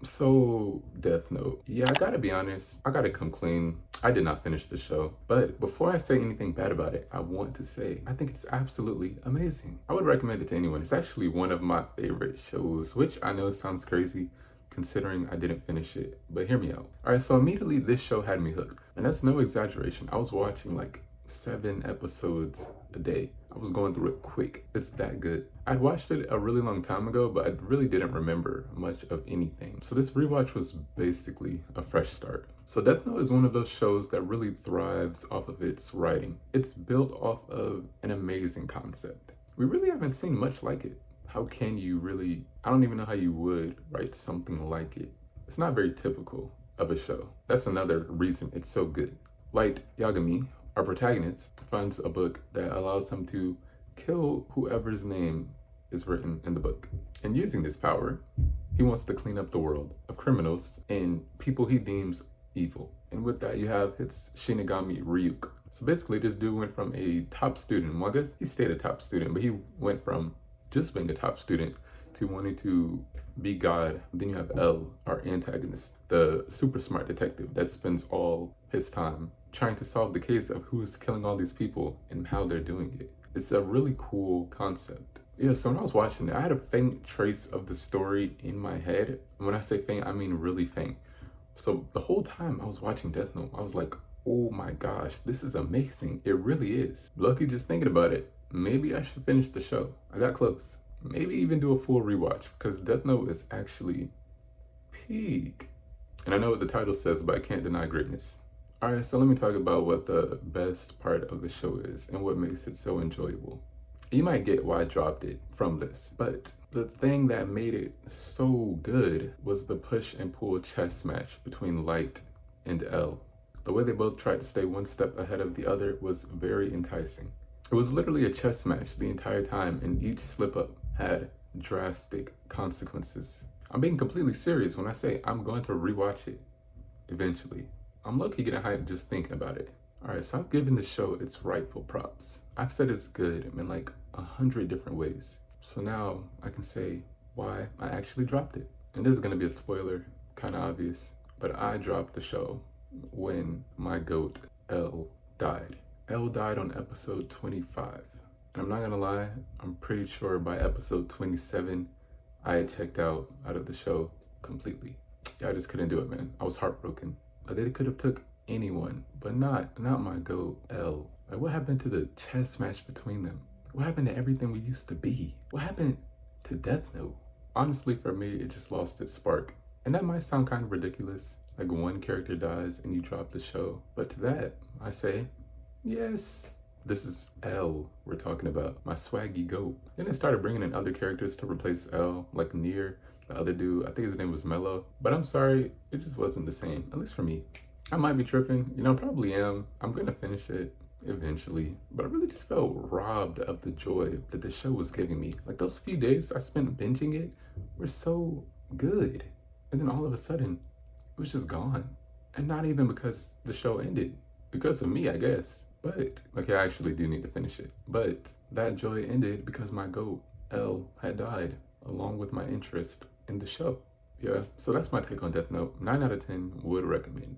So, Death Note. Yeah, I gotta be honest. I gotta come clean. I did not finish the show. But before I say anything bad about it, I want to say I think it's absolutely amazing. I would recommend it to anyone. It's actually one of my favorite shows, which I know sounds crazy considering I didn't finish it. But hear me out. Alright, so immediately this show had me hooked. And that's no exaggeration. I was watching like 7 episodes a day. I was going through it quick. It's that good. I'd watched it a really long time ago, but I really didn't remember much of anything. So this rewatch was basically a fresh start. So Death Note is one of those shows that really thrives off of its writing. It's built off of an amazing concept. We really haven't seen much like it. How can you really, I don't even know how you would write something like it. It's not very typical of a show. That's another reason it's so good. Light Yagami, our protagonist, finds a book that allows him to kill whoever's name is written in the book. And using this power, he wants to clean up the world of criminals and people he deems evil. And with that, you have his Shinigami Ryuk. So basically, this dude went from a top student, well, I guess he stayed a top student, but he went from just being a top student to wanting to be God. Then you have L, our antagonist, the super smart detective that spends all his time trying to solve the case of who's killing all these people and how they're doing it. It's a really cool concept. Yeah, so when I was watching it, I had a faint trace of the story in my head. And when I say faint, I mean really faint. So the whole time I was watching Death Note, I was like, oh my gosh, this is amazing. It really is. Lucky just thinking about it, maybe I should finish the show. I got close. Maybe even do a full rewatch because Death Note is actually peak. And I know what the title says, but I can't deny greatness. Alright, so let me talk about what the best part of the show is and what makes it so enjoyable. You might get why I dropped it from this, but the thing that made it so good was the push and pull chess match between Light and L. The way they both tried to stay one step ahead of the other was very enticing. It was literally a chess match the entire time, and each slip up had drastic consequences. I'm being completely serious when I say I'm going to rewatch it eventually. I'm low-key getting hyped just thinking about it. Alright, so I've given the show its rightful props. I've said it's good in like 100 different ways. So now I can say why I actually dropped it. And this is gonna be a spoiler, kinda obvious, but I dropped the show when my goat, L, died. L died on episode 25. And I'm not gonna lie, I'm pretty sure by episode 27, I had checked out of the show completely. Yeah, I just couldn't do it, man. I was heartbroken. They could have took anyone, but not my goat L. Like, what happened to the chess match between them? What happened to everything we used to be? What happened to Death Note? Honestly, for me, it just lost its spark. And that might sound kind of ridiculous, like one character dies and you drop the show. But to that, I say, yes, this is L we're talking about, my swaggy goat. Then they started bringing in other characters to replace L, like Nier, the other dude, I think his name was Mello. But I'm sorry, it just wasn't the same, at least for me. I might be tripping, I probably am. I'm gonna finish it eventually. But I really just felt robbed of the joy that the show was giving me. Like those few days I spent binging it were so good. And then all of a sudden, it was just gone. And not even because the show ended. Because of me, I guess. But, okay, I actually do need to finish it. But that joy ended because my goat, L, had died, along with my interest in the show. Yeah, so that's my take on Death Note. 9 out of 10 would recommend.